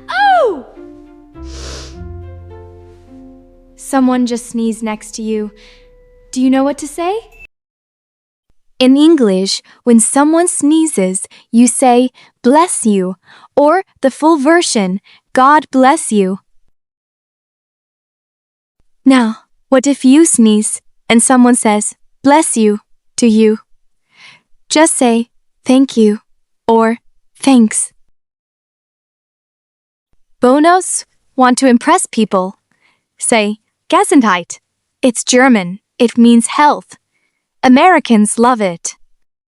Oh! Someone just sneezed next to you. Do you know what to say? In English, when someone sneezes, you say, bless you, or the full version, God bless you. Now, what if you sneeze and someone says, bless you, to you? Just say, thank you, or thanks. Bonus, want to impress people. Say, Gesundheit. It's German. It means health. Americans love it.